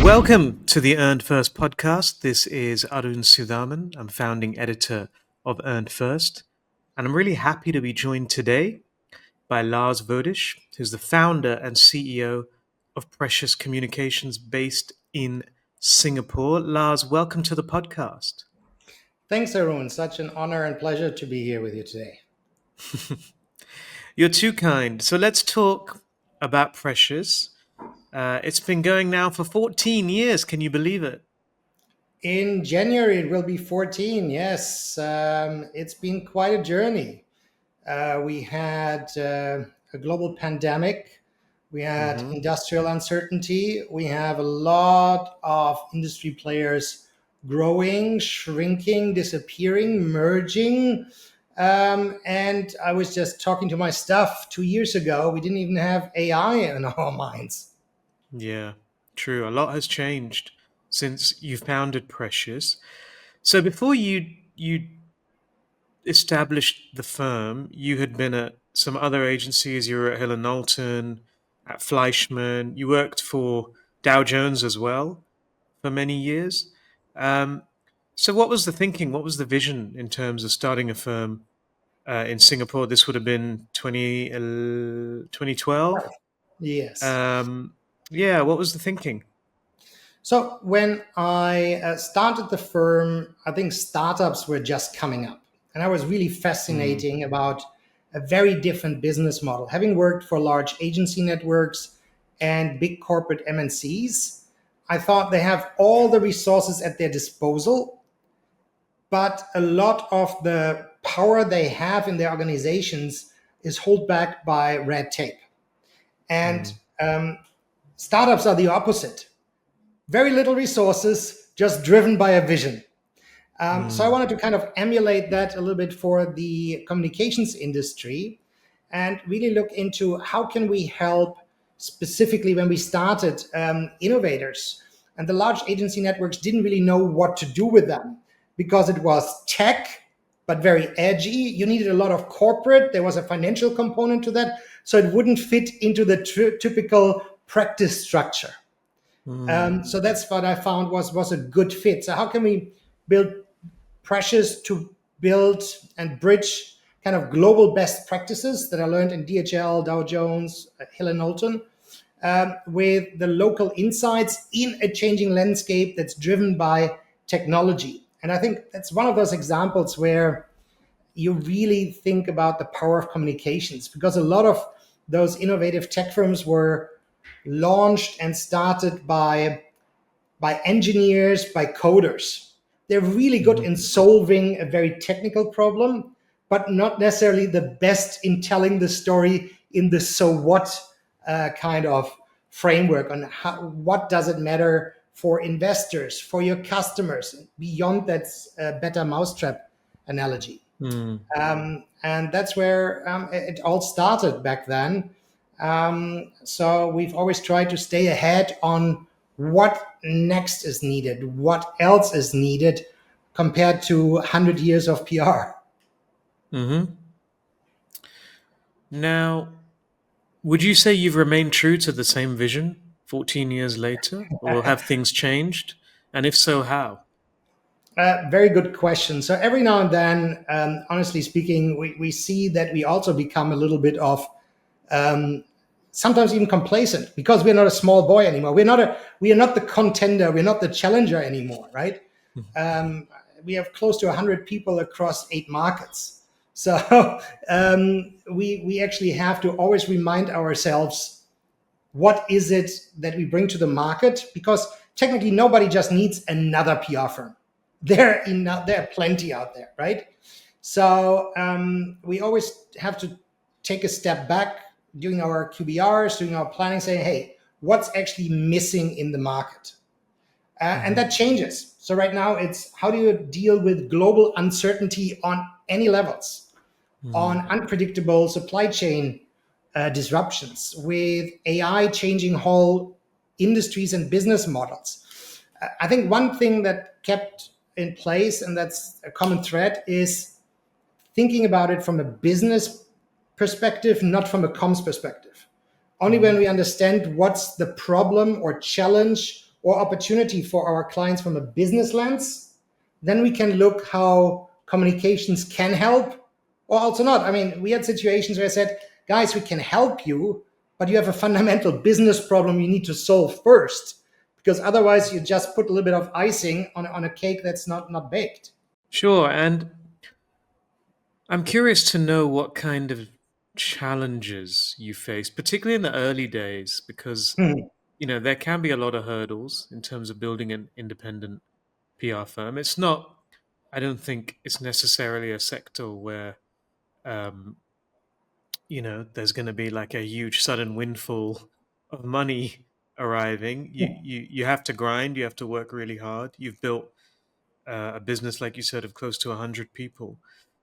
Welcome to the Earned First podcast. This is Arun Sudhaman. I'm founding editor of Earned First, and I'm really happy to be joined today by Lars Voedisch, who's the founder and CEO of Precious Communications based in Singapore. Lars, welcome to the podcast. Thanks, Arun. Such an honor and pleasure to be here with you today. You're too kind. So let's talk about Precious. It's been going now for 14 years. Can you believe it? In January, it will be 14. Yes, it's been quite a journey. We had a global pandemic. We had Mm-hmm. industrial uncertainty. We have a lot of industry players growing, shrinking, disappearing, merging. And I was just talking to my staff 2 years ago. We didn't even have AI in our minds. Yeah, true. A lot has changed since you founded Precious. So before you established the firm, you had been at some other agencies. You were at Hill and Knowlton, at Fleischman. You worked for Dow Jones as well for many years. Um, so what was the thinking? What was the vision in terms of starting a firm in Singapore? This would have been 2012. Yes. Um, yeah, what was the thinking? So when I started the firm, I think startups were just coming up. And I was really Mm, fascinating about a very different business model. Having worked for large agency networks and big corporate MNCs, I thought they have all the resources at their disposal, but a lot of the power they have in their organizations is held back by red tape. And mm, um, startups are the opposite. Very little resources, just driven by a vision. So I mm, wanted to kind of emulate that a little bit for the communications industry and really look into how can we help specifically when we started innovators. And the large agency networks didn't really know what to do with them because it was tech, but very edgy. You needed a lot of corporate. There was a financial component to that. So it wouldn't fit into the typical practice structure. mm, So that's what I found was a good fit. So how can we build Precious to build and bridge kind of global best practices that I learned in DHL, Dow Jones, Hill and Knowlton, with the local insights in a changing landscape that's driven by technology. And I think that's one of those examples where you really think about the power of communications because a lot of those innovative tech firms were launched and started by engineers, by coders. They're really good mhm, in solving a very technical problem, but not necessarily the best in telling the story in the so what kind of framework on how, what does it matter for investors, for your customers, beyond that better mousetrap analogy. mm. And that's where it all started back then. So we've always tried to stay ahead on what next is needed, what else is needed compared to 100 years of PR. Mm-hmm. Now, would you say you've remained true to the same vision 14 years later, or have things changed? And if so, how? Very good question. So every now and then, honestly speaking, we see that we also become a little bit of um, sometimes even complacent because we're not a small boy anymore. We are not the contender. We're not the challenger anymore, right? Um, we have close to 100 people across 8 markets. So we actually have to always remind ourselves what is it that we bring to the market because technically nobody just needs another PR firm. There are plenty out there, right? So we always have to take a step back doing our QBRs, doing our planning, saying, hey, what's actually missing in the market? And Mm-hmm. that changes. So right now it's how do you deal with global uncertainty on any levels, on Mm, unpredictable supply chain disruptions, with AI changing whole industries and business models. I think one thing that kept in place, and that's a common thread, is thinking about it from a business perspective, not from a comms perspective. Only when mm, we understand what's the problem or challenge or opportunity for our clients from a business lens, then we can look how communications can help or also not. I mean, we had situations where I said, guys, we can help you, but you have a fundamental business problem you need to solve first, because otherwise you just put a little bit of icing on a cake that's not baked. Sure. And I'm curious to know what kind of challenges you faced, particularly in the early days, because Hmm. there can be a lot of hurdles in terms of building an independent PR firm. It's not, I don't think it's necessarily a sector where, um, there's going to be like a huge sudden windfall of money arriving. You have to grind, you have to work really hard. You've built a business, like you said, of close to 100 people.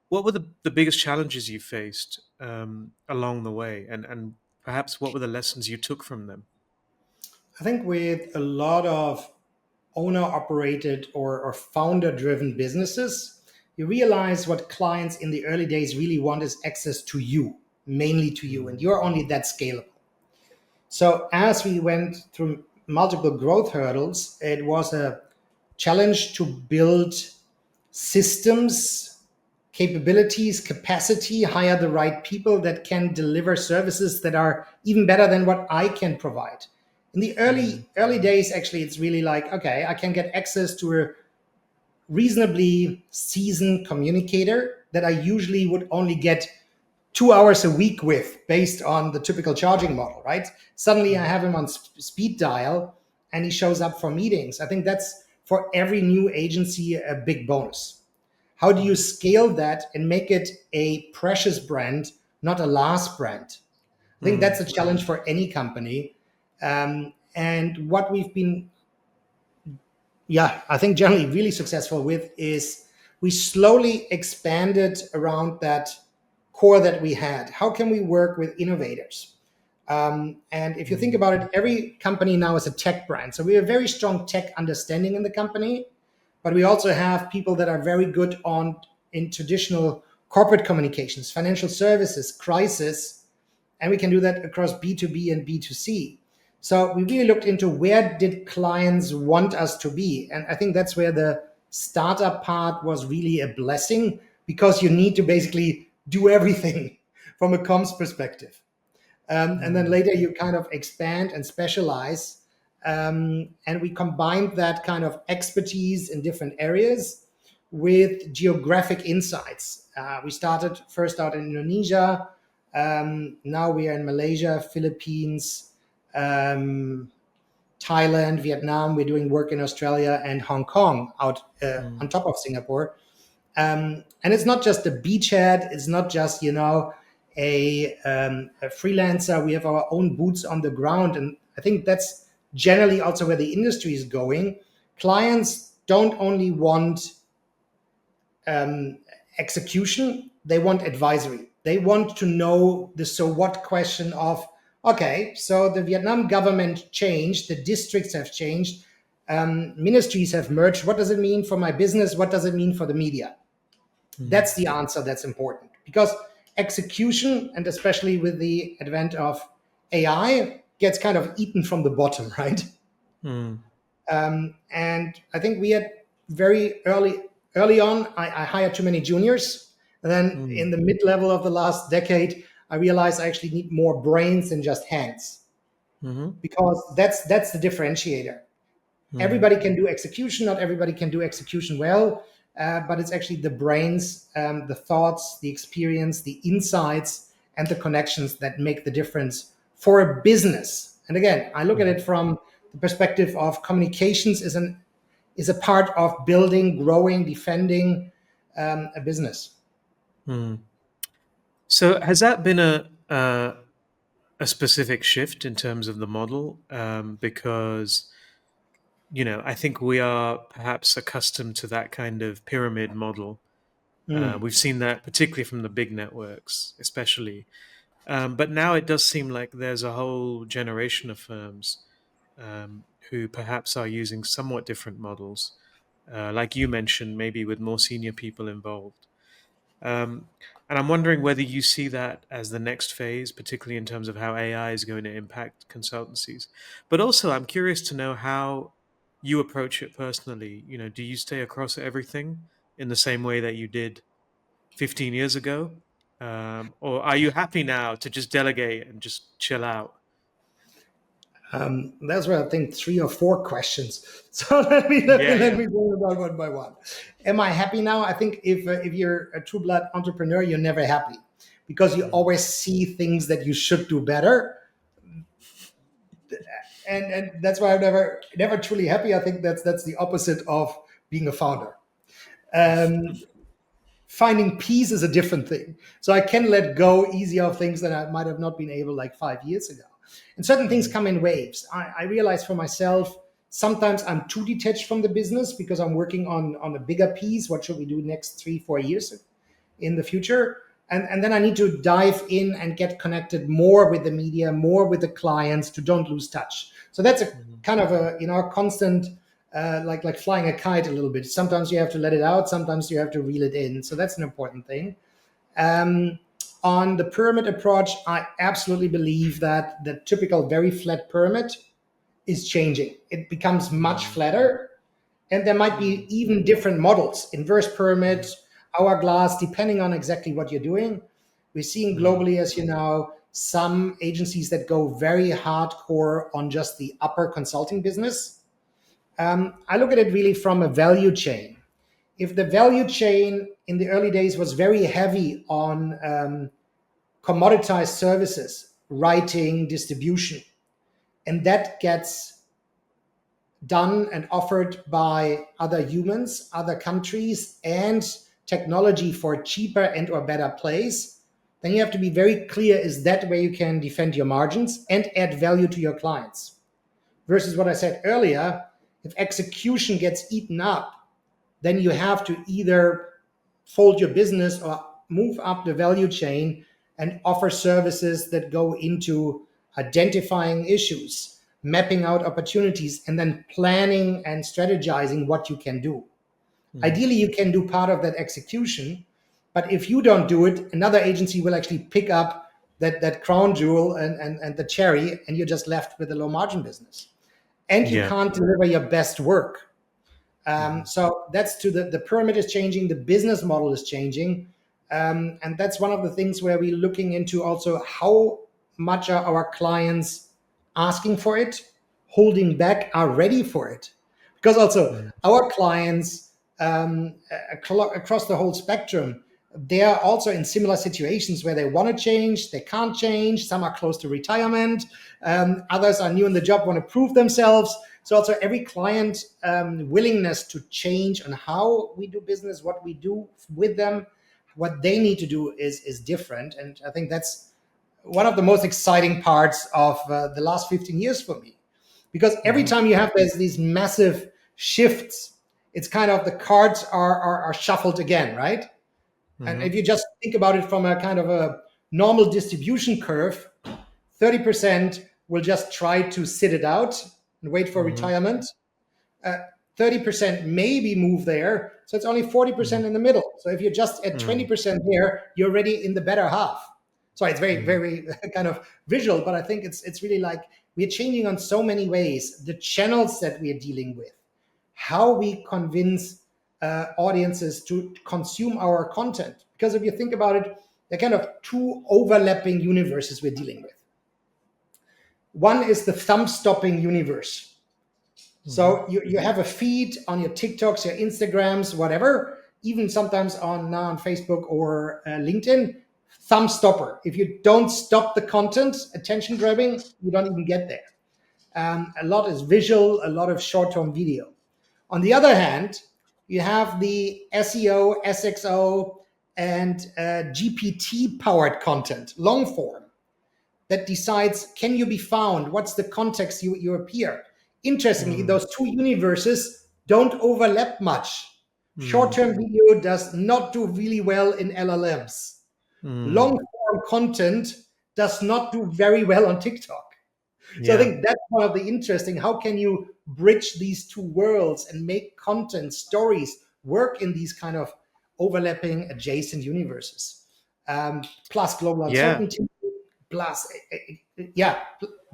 What were the biggest challenges you faced along the way? And perhaps what were the lessons you took from them? I think with a lot of owner operated or founder driven businesses, you realize what clients in the early days really want is access to you, mainly to you, and Mm, you're only that scalable. So as we went through multiple growth hurdles, it was a challenge to build systems, capabilities, capacity, hire the right people that can deliver services that are even better than what I can provide. In the mm, early days, actually, it's really like, okay, I can get access to a reasonably seasoned communicator that I usually would only get 2 hours a week with based on the typical charging model, right? Suddenly I mm, have him on speed dial and he shows up for meetings. I think that's for every new agency a big bonus. How do you mm, scale that and make it a precious brand, not a last brand? I think that's mm, a challenge for any company. And what we've been, yeah, I think generally really successful with is we slowly expanded around that core that we had. How can we work with innovators? And if you think mm, about it, every company now is a tech brand. So we have a very strong tech understanding in the company, but we also have people that are very good on in traditional corporate communications, financial services, crisis, and we can do that across B2B and B2C. So we really looked into where did clients want us to be, and I think that's where the startup part was really a blessing because you need to basically do everything from a comms perspective. And then mm, later you kind of expand and specialize. And we combined that kind of expertise in different areas with geographic insights. We started first out in Indonesia. Now we are in Malaysia, Philippines, um, Thailand, Vietnam. We're doing work in Australia and Hong Kong out mm, on top of Singapore. And it's not just a beachhead. It's not just a freelancer. We have our own boots on the ground, and I think that's generally also where the industry is going. Clients don't only want um, execution; they want advisory. They want to know the so what question of, okay, so the Vietnam government changed, the districts have changed, ministries have merged. What does it mean for my business? What does it mean for the media? mm, That's the answer that's important because execution, and especially with the advent of AI, gets kind of eaten from the bottom, right? mm, And I think we had very early on, I hired too many juniors. And then mm, in the mid level of the last decade, I realized I actually need more brains than just hands mhm, because that's the differentiator. mm, Everybody can do execution. Not everybody can do execution well, but it's actually the brains, the thoughts, the experience, the insights, and the connections that make the difference for a business. And again, I look at mm, it from the perspective of communications is a part of building, growing, defending a business. mm. So has that been a specific shift in terms of the model? Because I think we are perhaps accustomed to that kind of pyramid model. Mm. We've seen that particularly from the big networks, especially. But now it does seem like there's a whole generation of firms who perhaps are using somewhat different models, like you mentioned, maybe with more senior people involved. Um, and I'm wondering whether you see that as the next phase, particularly in terms of how AI is going to impact consultancies. But also, I'm curious to know how. you approach it personally? Do you stay across everything in the same way that you did 15 years ago? Or are you happy now to just delegate and just chill out? That's where I think three or four questions. So let Yeah, me bring them down one by one. Am I happy now? I think if you're a true blood entrepreneur, you're never happy because you yeah. always see things that you should do better, and that's why I'm never truly happy. I think that's the opposite of being a founder. Um, Finding peace is a different thing. So I can let go easier of things that I might have not been able like 5 years ago. And certain things Mhm, come in waves. I realize for myself, sometimes I'm too detached from the business because I'm working on a bigger piece. What should we do next 3, 4 years in the future? And then I need to dive in and get connected more with the media, more with the clients to don't lose touch. So that's a mhm, kind of a constant like flying a kite a little bit. Sometimes you have to let it out. Sometimes you have to reel it in. So that's an important thing. Um, on the pyramid approach, I absolutely believe that the typical very flat pyramid is changing. It becomes much mhm, flatter, and there might be mhm, even different models, inverse pyramid, mhm, hourglass, depending on exactly what you're doing. We're seeing mhm, globally, as you know, some agencies that go very hardcore on just the upper consulting business. I look at it really from a value chain. If the value chain in the early days was very heavy on commoditized services, writing, distribution, and that gets done and offered by other humans, other countries, and technology for cheaper and or better place, then you have to be very clear, is that where you can defend your margins and add value to your clients? Versus what I said earlier, if execution gets eaten up, then you have to either fold your business or move up the value chain and offer services that go into identifying issues, mapping out opportunities, and then planning and strategizing what you can do. mhm. Ideally, you can do part of that execution, but if you don't do it, another agency will actually pick up that crown jewel and the cherry, and you're just left with a low margin business. And you Yeah. can't deliver your best work. Mhm, So that's to the pyramid is changing, the business model is changing. And that's one of the things where we're looking into also how much are our clients asking for it, holding back, are ready for it. Because also mhm, our clients across the whole spectrum, they are also in similar situations where they want to change, they can't change. Some are close to retirement, others are new in the job, want to prove themselves. So also every client willingness to change on how we do business, what we do with them, what they need to do is different. And I think that's one of the most exciting parts of the last 15 years for me, because every mhm, time you have these massive shifts, it's kind of the cards are shuffled again, right? And if mhm, you just think about it from a kind of a normal distribution curve, 30% will just try to sit it out and wait for mhm, retirement. uh, 30% maybe move there. So it's only 40% mhm, in the middle. So if you're just at mhm, 20% there, you're already in the better half. So it's very, mhm, very kind of visual, but I think it's really like we're changing on so many ways. The channels that we're dealing with, how we convince audiences to consume our content. Because if you think about it, they're kind of two overlapping universes we're dealing with. One is the thumb stopping universe. mhm, So you have a feed on your TikToks, your Instagrams, whatever, even sometimes on now on Facebook or LinkedIn. Thumb stopper. If you don't stop the content, attention grabbing, you don't even get there. A lot is visual, a lot of short term video. On the other hand, you have the SEO, SXO, and GPT powered content, long form, that decides, can you be found? What's the context you appear? Interestingly, mhm, those two universes don't overlap much. Short mhm, term video does not do really well in LLMs. Long mhm. form content does not do very well on TikTok. So I Yeah. think that's one of the interesting. How can you bridge these two worlds and make content, stories work in these kind of overlapping adjacent universes? Plus global Yeah. uncertainty, plus yeah,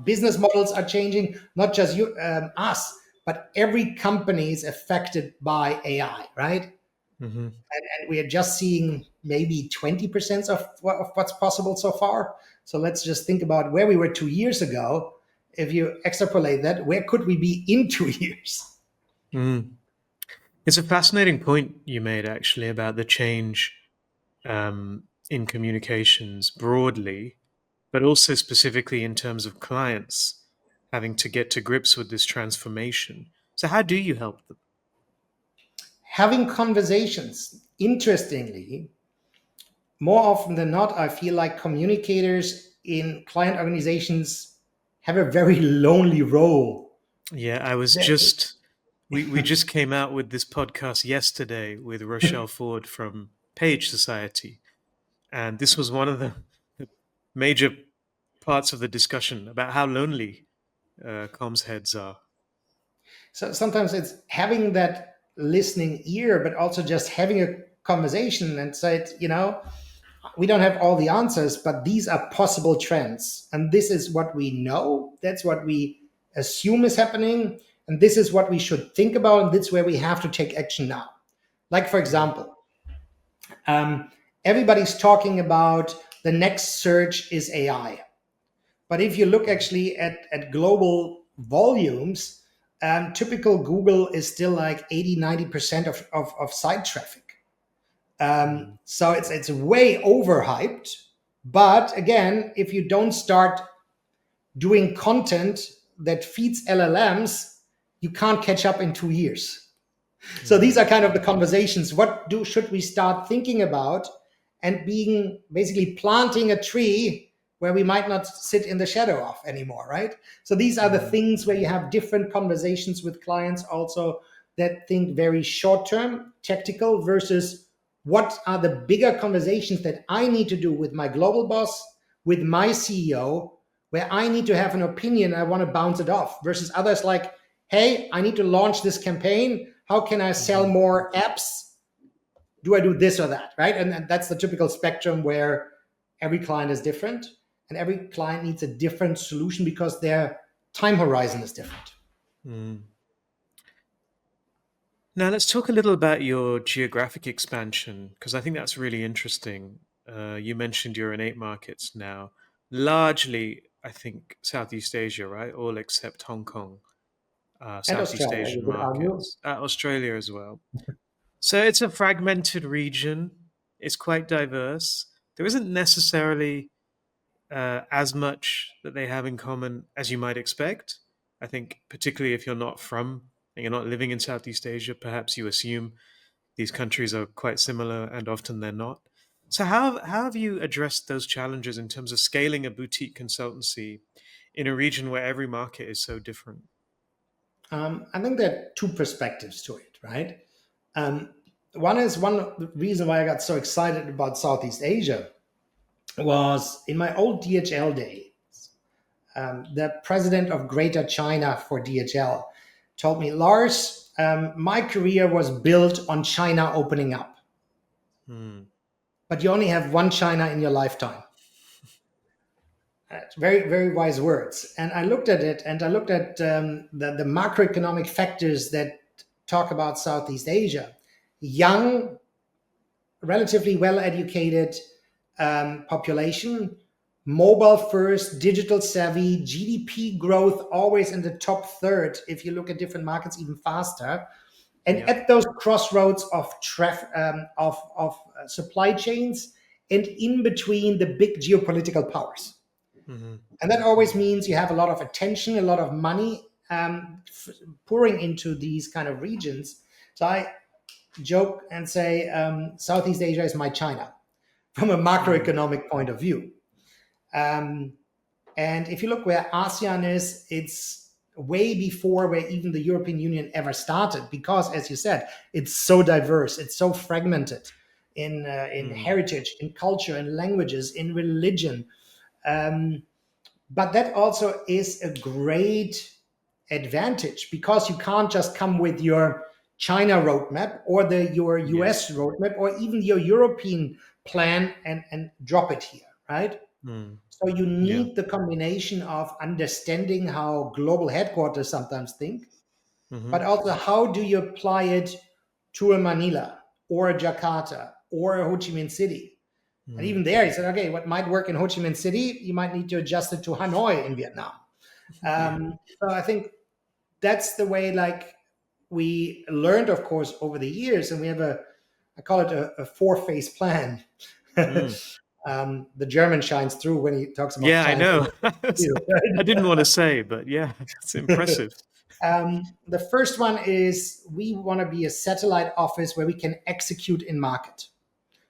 business models are changing, not just you us, but every company is affected by AI, right? Hmm. And we are just seeing maybe 20% of what's possible so far. So let's just think about where we were 2 years ago. If you extrapolate that, where could we be in 2 years? Mm. It's a fascinating point you made, actually, about the change in communications broadly, but also specifically in terms of clients having to get to grips with this transformation. So, how do you help them? Having conversations, interestingly, more often than not, I feel like communicators in client organizations have a very lonely role. Yeah, I was just we just came out with this podcast yesterday with Rochelle Ford from Page Society, and this was one of the major parts of the discussion about how lonely comms heads are. So sometimes it's having that listening ear, but also just having a conversation and said, we don't have all the answers, but these are possible trends. And this is what we know. That's what we assume is happening. And this is what we should think about. And that's where we have to take action now. Like, for example, um, everybody's talking about the next surge is AI. But if you look actually at global volumes, typical Google is still like 80, 90% of site traffic. Mm, So it's way overhyped. But again, if you don't start doing content that feeds LLMs, you can't catch up in 2 years. So these mm, are kind of the conversations. What do should we start thinking about, and being basically planting a tree where we might not sit in the shadow of anymore, right? So these are the mm, things where you have different conversations with clients also, that think very short term, tactical, versus what are the bigger conversations that I need to do with my global boss, with my CEO, where I need to have an opinion, I want to bounce it off, versus others like, hey, I need to launch this campaign. How can I sell mhm, more apps? Do I do this or that? Right. And that's the typical spectrum where every client is different and every client needs a different solution because their time horizon is different. mm. Now, let's talk a little about your geographic expansion, because I think that's really interesting. You mentioned you're in 8 markets now, largely, I think, Southeast Asia, right? All except Hong Kong, And Southeast Australia, you Asian would argue. markets, Australia as well. So it's a fragmented region. It's quite diverse. There isn't necessarily as much that they have in common as you might expect. I think, particularly if you're not from and you're not living in Southeast Asia, perhaps you assume these countries are quite similar, and often they're not. So, how have you addressed those challenges in terms of scaling a boutique consultancy in a region where every market is so different? I think there are two perspectives to it, right? Um, one reason why I got so excited about Southeast Asia was in my old DHL day. The president of Greater China for DHL told me, Lars, my career was built on China opening up, Hmm. but you only have one China in your lifetime. Very, very wise words. And I looked at it and I looked at the macroeconomic factors that talk about Southeast Asia. Young, relatively well educated population, mobile first, digital savvy, GDP growth always in the top third. If you look at different markets, even faster. And Yeah. at those crossroads of supply chains, and in between the big geopolitical powers. Hmm. And that always means you have a lot of attention, a lot of money pouring into these kind of regions. So I joke and say Southeast Asia is my China from a Hmm. macroeconomic point of view. Um, and if you look where ASEAN is, it's way before where even the European Union ever started, because, as you said, it's so diverse, it's so fragmented in Hmm. heritage, in culture, in languages, in religion. Um, but that also is a great advantage because you can't just come with your China roadmap or your US Yes. roadmap or even your European plan and drop it here, right? Hmm. So you Yeah. need the combination of understanding how global headquarters sometimes think, but also how do you apply it to a Manila or a Jakarta or a Ho Chi Minh City? And even there, he said, okay, what might work in Ho Chi Minh City, you might need to adjust it to Hanoi in Vietnam. Yeah. So I think that's the way, like, we learned, of course, over the years, and we have I call it a four-phase plan. Mm. The German shines through when he talks about Yeah, I client. know. I didn't want to say, but yeah, it's impressive. The first one is we want to be a satellite office where we can execute in market.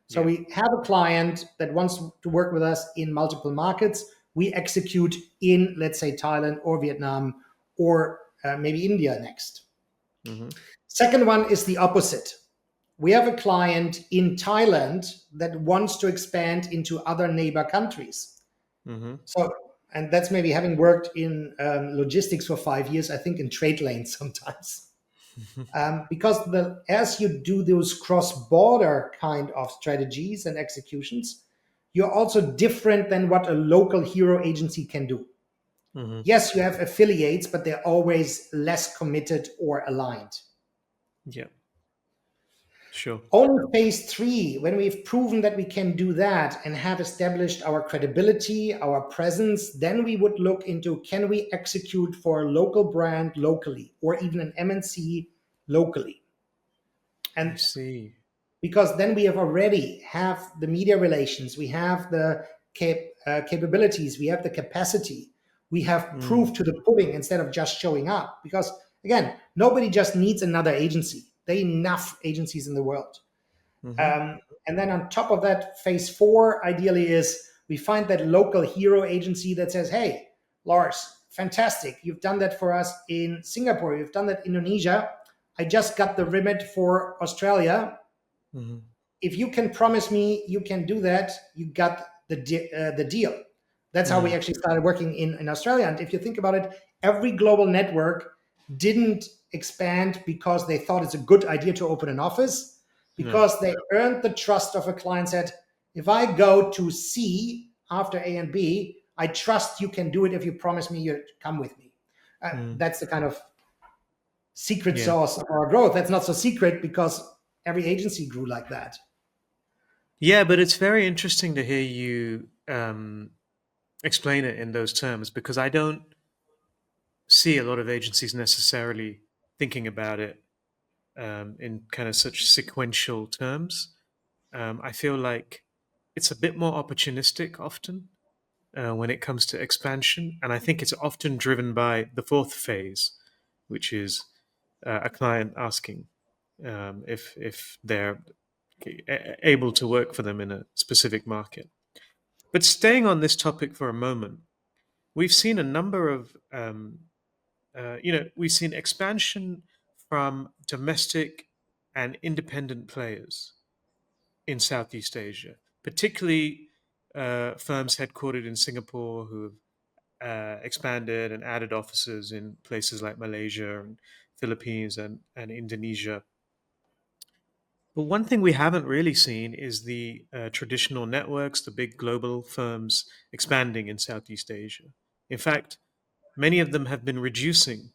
So Yeah. we have a client that wants to work with us in multiple markets. We execute in, let's say, Thailand or Vietnam or maybe India next. Hmm. Second one is the opposite. We have a client in Thailand that wants to expand into other neighbor countries. Hmm. So, and that's maybe having worked in logistics for 5 years, I think in trade lanes sometimes. Because as you do those cross-border kind of strategies and executions, you're also different than what a local hero agency can do. Hmm. Yes, you have affiliates, but they're always less committed or aligned. Yeah, sure. Only phase three, when we've proven that we can do that and have established our credibility, our presence, then we would look into, can we execute for a local brand locally or even an MNC locally? I And see. because then we have already have the media relations, we have the capabilities, we have the capacity, we have Mm. proof to the pudding instead of just showing up. Because again, nobody just needs another agency. There are enough agencies in the world. Hmm. And then on top of that, phase four ideally is we find that local hero agency that says, hey, Lars, fantastic. You've done that for us in Singapore. You've done that in Indonesia. I just got the remit for Australia. Hmm. If you can promise me you can do that, you got the deal. That's how we Mm. actually started working in Australia. And if you think about it, every global network didn't expand because they thought it's a good idea to open an office, No. because they earned the trust of a client, said, if I go to C after A and B, I trust you can do it if you promise me you come with me. Mm. That's the kind of secret Yeah. sauce of our growth. That's not so secret because every agency grew like that. Yeah, but it's very interesting to hear you explain it in those terms because I don't see a lot of agencies necessarily thinking about it in kind of such sequential terms. I feel like it's a bit more opportunistic often when it comes to expansion, and I think it's often driven by the fourth phase, which is a client asking if they're able to work for them in a specific market. But staying on this topic for a moment, we've seen a number of we've seen expansion from domestic and independent players in Southeast Asia, particularly firms headquartered in Singapore who have expanded and added offices in places like Malaysia and Philippines and Indonesia. But one thing we haven't really seen is the traditional networks, the big global firms expanding in Southeast Asia. In fact, many of them have been reducing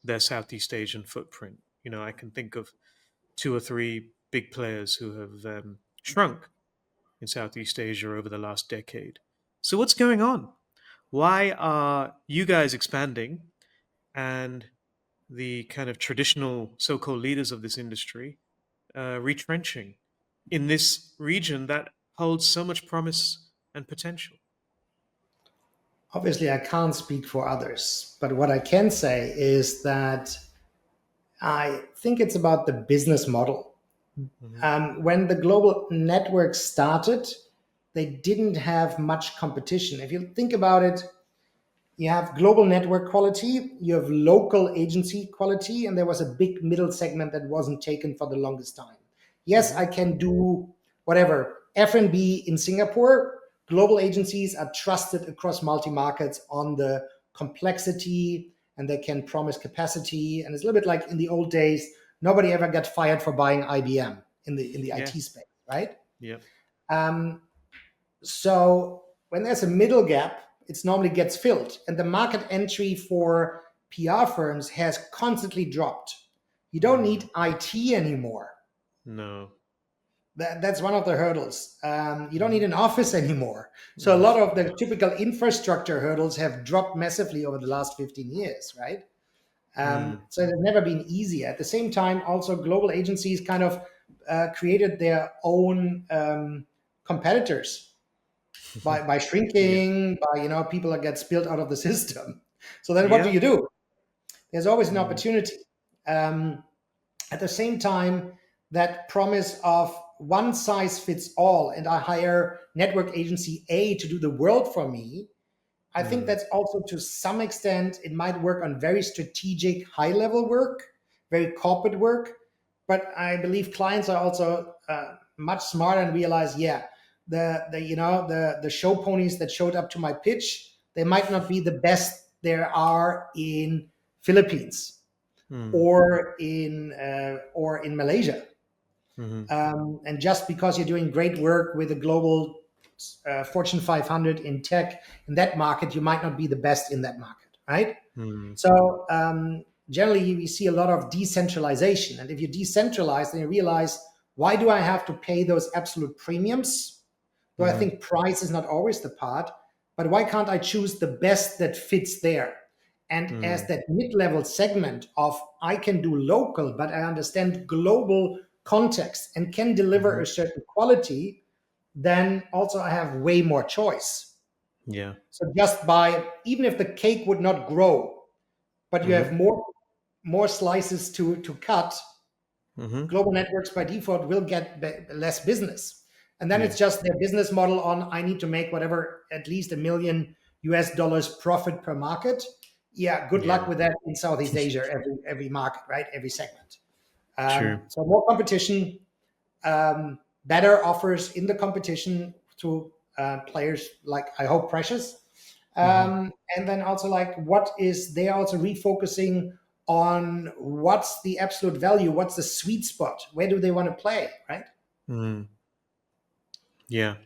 their Southeast Asian footprint. I can think of two or three big players who have shrunk in Southeast Asia over the last decade. So, what's going on? Why are you guys expanding and the kind of traditional so called leaders of this industry retrenching in this region that holds so much promise and potential? Obviously, I can't speak for others, but what I can say is that I think it's about the business model. Hmm. When the global network started, they didn't have much competition. If you think about it, you have global network quality, you have local agency quality, and there was a big middle segment that wasn't taken for the longest time. Yes, Hmm. I can do whatever F&B in Singapore. Global agencies are trusted across multi markets on the complexity, and they can promise capacity. And it's a little bit like in the old days, nobody ever got fired for buying IBM in the Yeah. IT space, right? Yeah. Um, so when there's a middle gap, it normally gets filled. And the market entry for PR firms has constantly dropped. You don't need IT anymore. No. That's one of the hurdles. You don't need Mm. an office anymore. So a Mm. lot of the typical infrastructure hurdles have dropped massively over the last 15 years, right? Mm. So it's never been easy. At the same time, also global agencies kind of created their own competitors by Yeah. shrinking, by people that get spilled out of the system. So then, what Yeah. do? There's always an Mm. opportunity. Um, at the same time, that promise of one size fits all, and I hire network agency A to do the world for me, I think Mm. that's also to some extent, it might work on very strategic, high level work, very corporate work. But I believe clients are also much smarter and realize, yeah, the show ponies that showed up to my pitch, they might not be the best there are in Philippines Mm. or in Malaysia. Mhm. And just because you're doing great work with a global Fortune 500 in tech in that market, you might not be the best in that market, right? Mm. So generally, we see a lot of decentralization. And if you decentralize, then you realize, why do I have to pay those absolute premiums? Though I Mhm. think price is not always the part, but why can't I choose the best that fits there? And as Mm. that mid-level segment of I can do local, but I understand global context and can deliver Mhm. a certain quality, then also I have way more choice. Yeah. So just by, even if the cake would not grow, but you have Mhm. more slices to cut, Mhm. global networks by default will get less business. And then Yeah. it's just their business model on I need to make whatever, at least $1 million profit per market. Yeah, good luck Yeah. with that in Southeast Asia, every market, right? Every segment. True. So more competition, better offers in the competition to players like I hope Precious, Mhm. and then also like what is they are also refocusing on what's the absolute value, what's the sweet spot, where do they want to play, right? Mm. Yeah.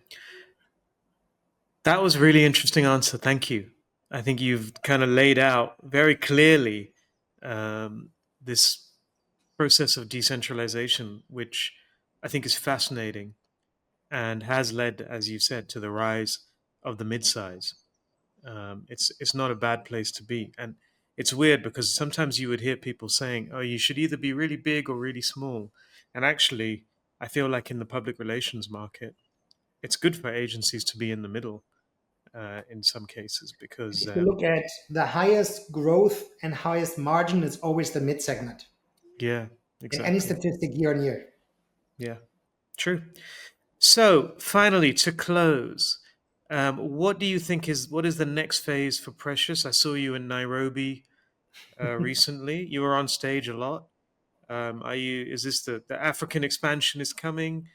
That was a really interesting answer. Thank you. I think you've kind of laid out very clearly um, this process of decentralization, which I think is fascinating and has led, as you said, to the rise of the mid-size. It's not a bad place to be, and it's weird because sometimes you would hear people saying, "Oh, you should either be really big or really small," and actually, I feel like in the public relations market, it's good for agencies to be in the middle in some cases because If you look at the highest growth and highest margin, it's always the mid segment yeah, in any exactly, statistic year on year. yeah, true. So finally, to close, what do you think is what is the next phase for Precious? I saw you in Nairobi recently. You were on stage a lot. Are you? Is this the African expansion is coming?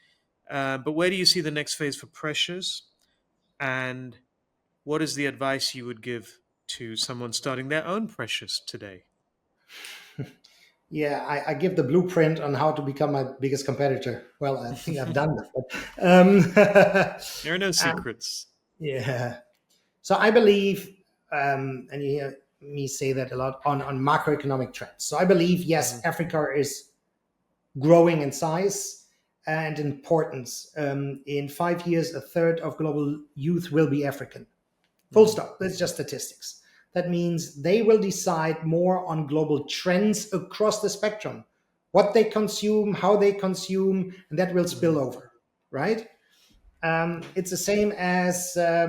But where do you see the next phase for Precious? And what is the advice you would give to someone starting their own Precious today? Yeah, I give the blueprint on how to become my biggest competitor. Well, I think I've done that. There are no Um, secrets. yeah. So I believe, and you hear me say that a lot on macroeconomic trends. So I believe, yes, Mhm. Africa is growing in size and importance. In 5 years, a third of global youth will be African. Full Mhm. stop. That's just statistics. That means they will decide more on global trends across the spectrum, what they consume, how they consume, and that will spill Mhm. over, right? It's the same as I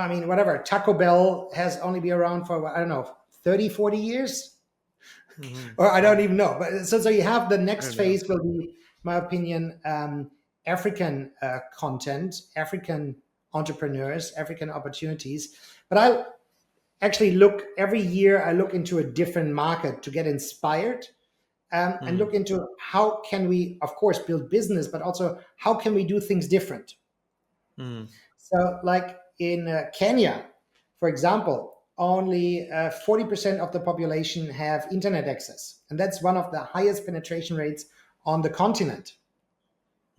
mean, whatever. Taco Bell has only been around for, I don't know, 30, 40 years? Mhm. Or I don't even know. But so you have the I next don't know. phase will be, my opinion, African content, African entrepreneurs, African opportunities. But I actually look every year, I look into a different market to get inspired, and Mm. look into how can we, of course, build business, but also how can we do things different. Mm. So, like in Kenya, for example, only 40% of the population have internet access. And that's one of the highest penetration rates on the continent.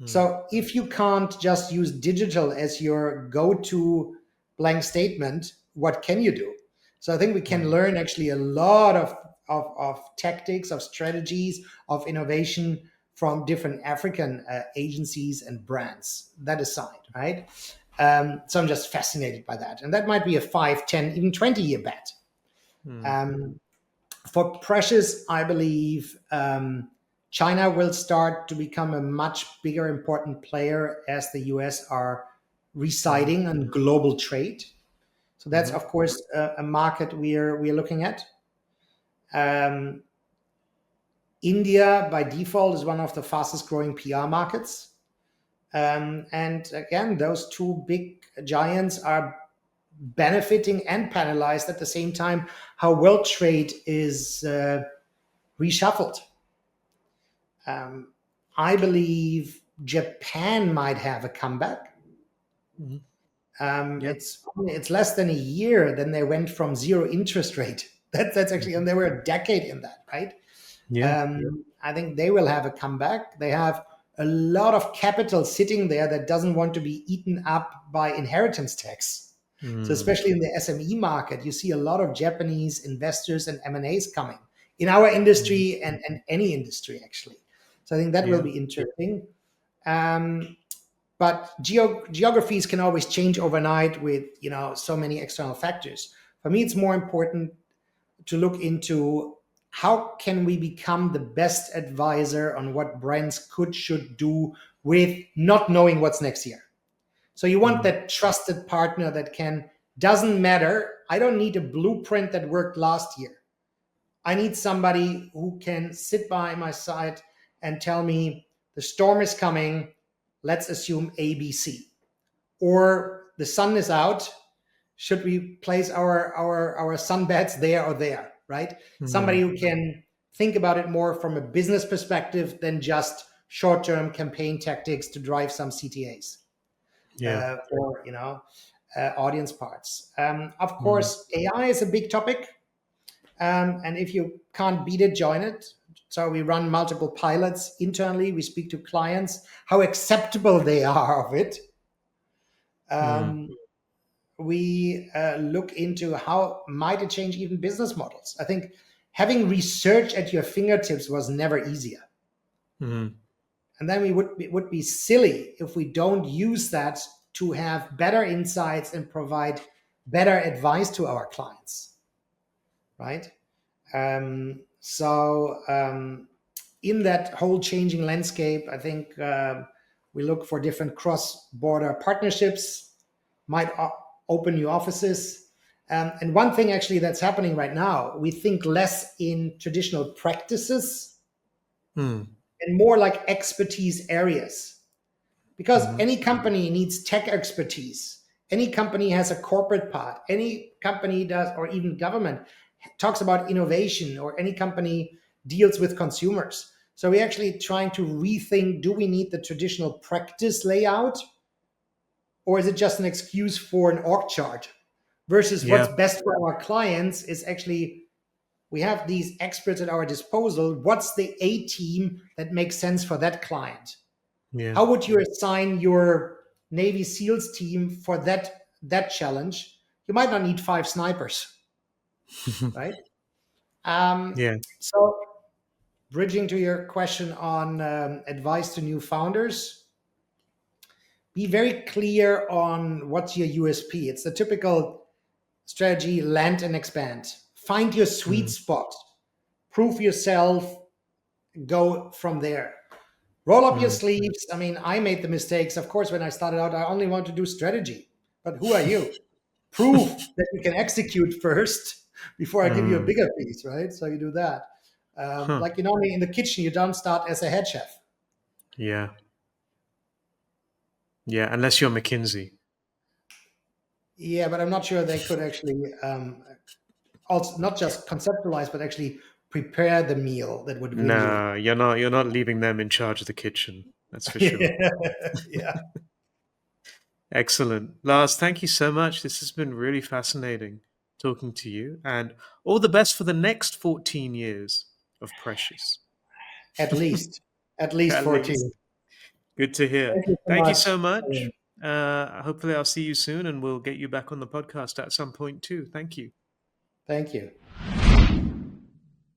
Mm. So, if you can't just use digital as your go to blank statement, what can you do? So I think we can Mm, learn actually a lot of tactics, of strategies, of innovation from different African agencies and brands. That aside, right? So I'm just fascinated by that. And that might be a 5, 10, even 20-year bet. mm, Um, for precious, I believe China will start to become a much bigger, important player as the US are mm, residing on global trade. So that's, mhm, of course, a market we're looking at. Um, India, by default, is one of the fastest growing PR markets. And again, those two big giants are benefiting and penalized at the same time. How world trade is reshuffled. Um, I believe Japan might have a comeback. mhm. Um, Yeah. it's it's less than a year then they went from zero interest rate. That's actually, Mhm. and they were a decade in that, right? Yeah. I think they will have a comeback. They have a lot of capital sitting there that doesn't want to be eaten up by inheritance tax. So Mm, especially in the SME market, you see a lot of Japanese investors and M&As coming in our mm, industry and any industry actually. So I think that will yeah. be interesting. Um, but geographies can always change overnight with so many external factors. For me, it's more important to look into how can we become the best advisor on what brands could should do with not knowing what's next year. So you want Mm, that trusted partner that can, doesn't matter, I don't need a blueprint that worked last year. I need somebody who can sit by my side and tell me the storm is coming, let's assume ABC, or the sun is out, should we place our sun beds there or there, right? Somebody mm, who can think about it more from a business perspective than just short-term campaign tactics to drive some CTAs yeah. or audience parts. Of Mm, course, AI is a big topic, and if you can't beat it, join it. So we run multiple pilots internally. We speak to clients how acceptable they are of it. mm, Um, we look into how might it change even business models. I think having research at your fingertips was never easier. mm, And then it would be silly if we don't use that to have better insights and provide better advice to our clients, right? So in that whole changing landscape, I think we look for different cross-border partnerships, might open new offices. And one thing actually that's happening right now, we think less in traditional practices mm, and more like expertise areas. Because mhm, any company needs tech expertise. Any company has a corporate part. Any company does, or even government talks about innovation, or any company deals with consumers. So we're actually trying to rethink, do we need the traditional practice layout, or is it just an excuse for an org chart? Versus what's yeah. best for our clients is actually we have these experts at our disposal. What's the A team that makes sense for that client? Yeah. How would you assign your Navy SEALs team for that challenge? You might not need 5 snipers, right? Yeah. So, bridging to your question on advice to new founders, be very clear on what's your USP. It's the typical strategy: land and expand. Find your sweet Mm, spot, prove yourself, go from there. Roll up your mm. sleeves. I mean, I made the mistakes. Of course, when I started out, I only wanted to do strategy. But who are you? Prove that you can execute first before I give you a Mm, bigger piece, right? So you do that. huh. Like, in the kitchen, you don't start as a head chef. Yeah. Yeah. Unless you're McKinsey. Yeah, but I'm not sure they could actually also not just conceptualize, but actually prepare the meal that would win you. No, you're not leaving them in charge of the kitchen. That's for sure. Yeah, yeah. Excellent. Lars, thank you so much. This has been really fascinating talking to you, and all the best for the next 14 years of Precious. At least, at least At 14. least. Good to hear. Thank you so Thank you much. so much. Hopefully, I'll see you soon and we'll get you back on the podcast at some point too. Thank you. Thank you.